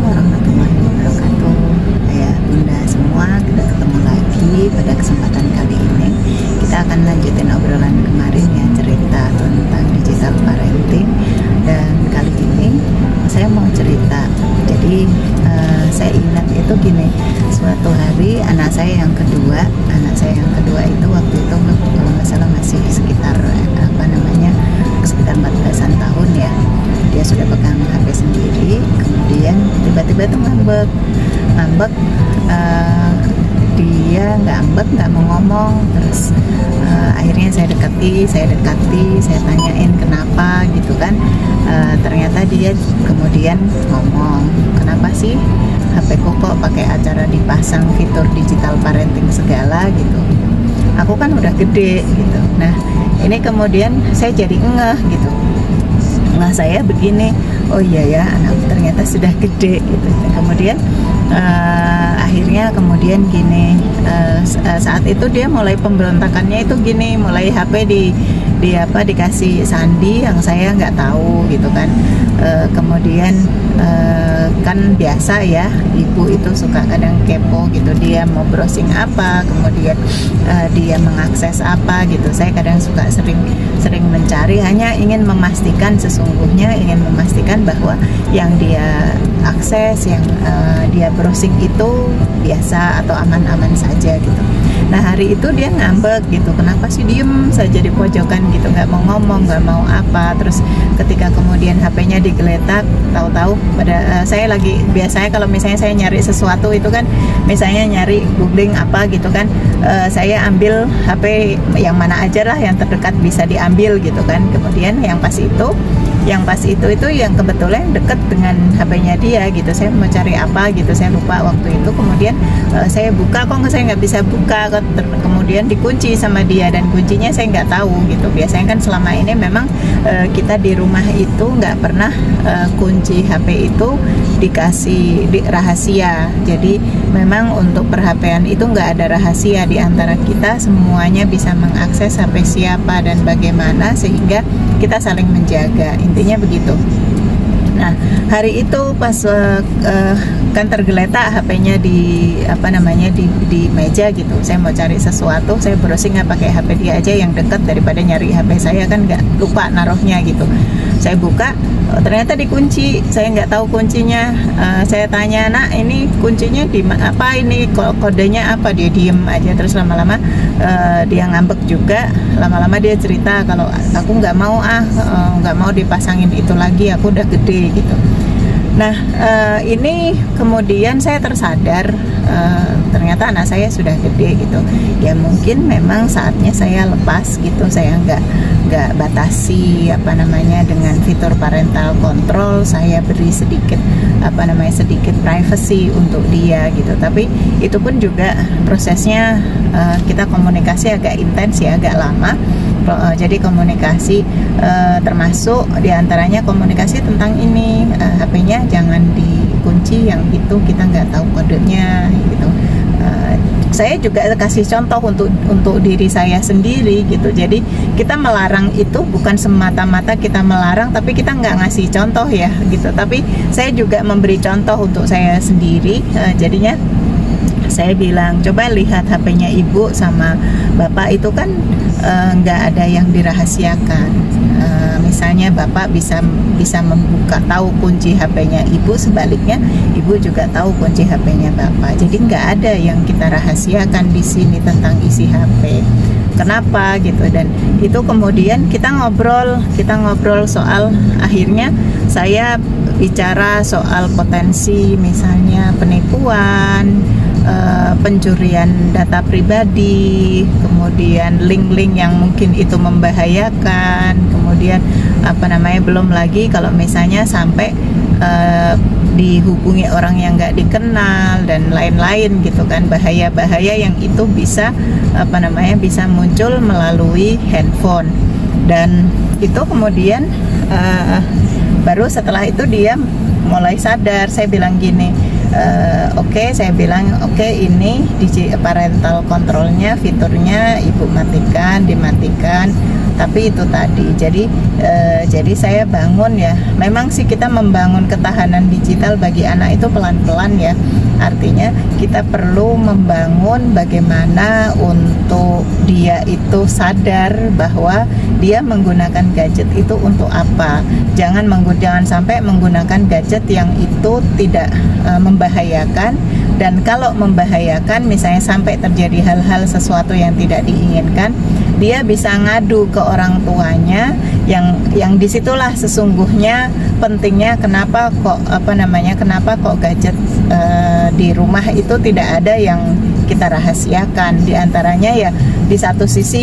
warahmatullahi wabarakatuh. Ya Bunda semua, kita ketemu lagi pada kesempatan kali ini. Kita akan lanjutin obrolan kemarin ya, cerita tentang digital parenting. Dan kali ini saya mau cerita. Jadi saya ingat itu gini, suatu hari anak saya yang kedua itu waktu itu kalau nggak salah masih sekitar sekitar 14-an tahun ya. Dia sudah pegang HP sendiri, kemudian tiba-tiba tuh ngambek. Dia nggak mau ngomong, terus akhirnya saya dekati, saya tanyain kenapa gitu kan. Ternyata dia kemudian ngomong, kenapa sih HP kok pakai acara dipasang fitur digital parenting segala gitu. Aku kan udah gede gitu. Nah ini kemudian saya jadi ngeh gitu. Nah saya begini, oh iya ya anak ternyata sudah gede gitu. Kemudian akhirnya gini, saat itu dia mulai pemberontakannya itu gini, mulai HP dikasih sandi yang saya nggak tahu gitu kan. Kemudian kan biasa ya, ibu itu suka kadang kepo gitu, dia mau browsing apa, kemudian dia mengakses apa gitu. Saya kadang suka sering mencari, hanya ingin memastikan bahwa yang dia akses, yang dia browsing itu biasa atau aman-aman saja gitu. Nah hari itu dia ngambek gitu, kenapa sih diem saja di pojokan gitu, nggak mau ngomong, nggak mau apa. Terus ketika kemudian HP-nya digeletak, tahu-tahu pada saya lagi, biasanya kalau misalnya saya nyari sesuatu itu kan, misalnya nyari googling apa gitu kan, saya ambil HP yang mana aja lah yang terdekat bisa diambil gitu kan. Kemudian yang pas itu yang kebetulan deket dengan HP-nya dia gitu. Saya mau cari apa gitu, saya lupa waktu itu. Kemudian saya buka, saya nggak bisa buka, kemudian dikunci sama dia, dan kuncinya saya nggak tahu gitu. Biasanya kan selama ini memang kita di rumah itu nggak pernah kunci HP itu dikasih rahasia. Jadi memang untuk per-HP-an itu nggak ada rahasia di antara kita, semuanya bisa mengakses HP siapa dan bagaimana, sehingga kita saling menjaga, intinya begitu. Nah hari itu pas kan tergeletak HP-nya di meja gitu. Saya mau cari sesuatu, saya browsing nggak pakai HP dia aja yang dekat daripada nyari HP saya, kan nggak lupa naruhnya gitu. Saya buka, ternyata dikunci, saya nggak tahu kuncinya. Saya tanya, nak ini kuncinya di apa, ini kodenya apa? Dia diem aja. Terus lama-lama dia ngambek juga. Lama-lama dia cerita kalau aku nggak mau dipasangin itu lagi, aku udah gede gitu. Nah ini kemudian saya tersadar, ternyata anak saya sudah gede gitu ya. Mungkin memang saatnya saya lepas gitu, saya nggak batasi dengan fitur parental control. Saya beri sedikit privacy untuk dia gitu. Tapi itu pun juga prosesnya kita komunikasi agak intens ya, agak lama. Jadi komunikasi termasuk diantaranya komunikasi tentang ini, HP-nya jangan dikunci, yang itu kita nggak tahu kodenya gitu. Saya juga kasih contoh untuk diri saya sendiri gitu. Jadi kita melarang itu bukan semata-mata kita melarang, tapi kita nggak ngasih contoh ya gitu. Tapi saya juga memberi contoh untuk saya sendiri. Jadinya saya bilang, coba lihat HP-nya ibu sama bapak itu kan nggak ada yang dirahasiakan. Misalnya bapak bisa membuka, tahu kunci HP-nya ibu, sebaliknya ibu juga tahu kunci HP-nya bapak. Jadi nggak ada yang kita rahasiakan di sini tentang isi HP. Kenapa gitu? Dan itu kemudian kita ngobrol soal, akhirnya saya bicara soal potensi misalnya penipuan, pencurian data pribadi, kemudian link-link yang mungkin itu membahayakan, kemudian belum lagi kalau misalnya sampai dihubungi orang yang nggak dikenal dan lain-lain gitu kan, bahaya-bahaya yang itu bisa bisa muncul melalui handphone. Dan itu kemudian baru setelah itu dia mulai sadar. Saya bilang gini, ini parental controlnya, fiturnya ibu dimatikan. Tapi itu tadi, jadi saya bangun ya. Memang sih kita membangun ketahanan digital bagi anak itu pelan-pelan ya. Artinya kita perlu membangun bagaimana untuk dia itu sadar bahwa dia menggunakan gadget itu untuk apa. Jangan sampai menggunakan gadget yang itu tidak membahayakan. Dan kalau membahayakan, misalnya sampai terjadi hal-hal sesuatu yang tidak diinginkan, dia bisa ngadu ke orang tuanya, yang disitulah sesungguhnya pentingnya kenapa kok gadget di rumah itu tidak ada yang kita rahasiakan. Di antaranya ya, di satu sisi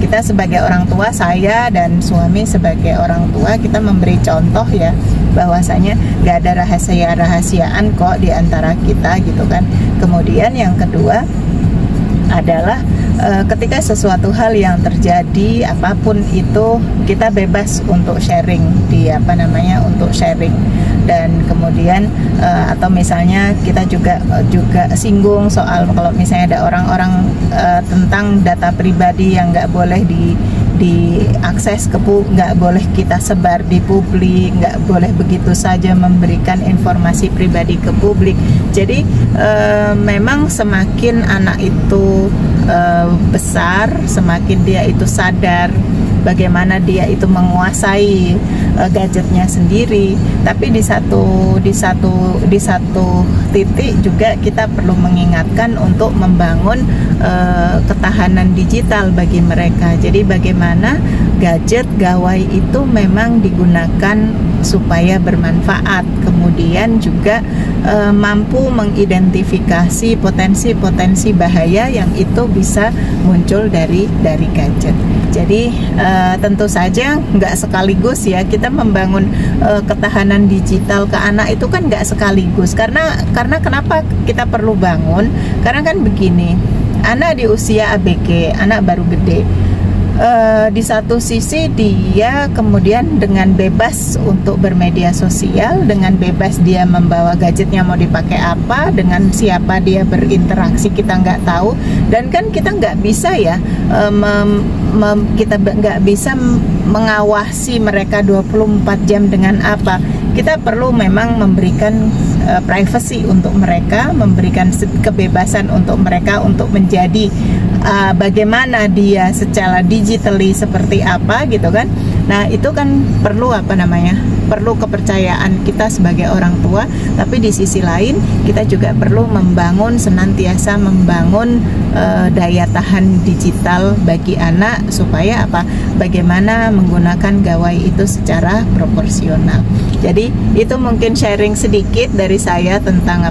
kita sebagai orang tua, saya dan suami sebagai orang tua, kita memberi contoh ya, bahwasanya nggak ada rahasiaan kok di antara kita gitu kan. Kemudian yang kedua adalah ketika sesuatu hal yang terjadi apapun itu, kita bebas untuk sharing untuk sharing. Dan kemudian atau misalnya kita juga singgung soal kalau misalnya ada orang-orang tentang data pribadi yang nggak boleh diakses nggak boleh kita sebar di publik, nggak boleh begitu saja memberikan informasi pribadi ke publik. Jadi memang semakin anak itu besar, semakin dia itu sadar bagaimana dia itu menguasai gadgetnya sendiri. Tapi di satu titik juga kita perlu mengingatkan untuk membangun ketahanan digital bagi mereka. Jadi bagaimana gadget gawai itu memang digunakan supaya bermanfaat, kemudian juga mampu mengidentifikasi potensi-potensi bahaya yang itu bisa muncul dari gadget. Jadi tentu saja nggak sekaligus ya, kita membangun ketahanan digital ke anak itu kan nggak sekaligus, karena kenapa kita perlu bangun? Karena kan begini, anak di usia ABG, anak baru gede. Di satu sisi dia kemudian dengan bebas untuk bermedia sosial, dengan bebas dia membawa gadgetnya mau dipakai apa, dengan siapa dia berinteraksi kita nggak tahu. Dan kan kita nggak bisa ya, kita nggak bisa mengawasi mereka 24 jam dengan apa. Kita perlu memang memberikan privacy untuk mereka, memberikan kebebasan untuk mereka untuk menjadi bagaimana dia secara digitally seperti apa gitu kan. Nah itu kan perlu perlu kepercayaan kita sebagai orang tua. Tapi di sisi lain kita juga perlu senantiasa membangun daya tahan digital bagi anak, supaya bagaimana menggunakan gawai itu secara proporsional. Jadi itu mungkin sharing sedikit dari saya tentang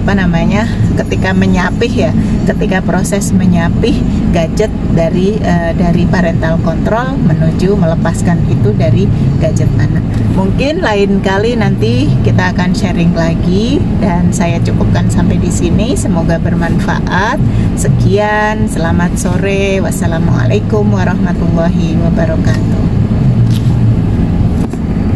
ketika menyapih ya, ketika proses menyapih gadget dari parental control menuju melepaskan itu dari gadget anak. Mungkin lain kali nanti kita akan sharing lagi, dan saya cukupkan sampai di sini. Semoga bermanfaat. Sekian, selamat sore. Wassalamualaikum warahmatullahi wabarakatuh.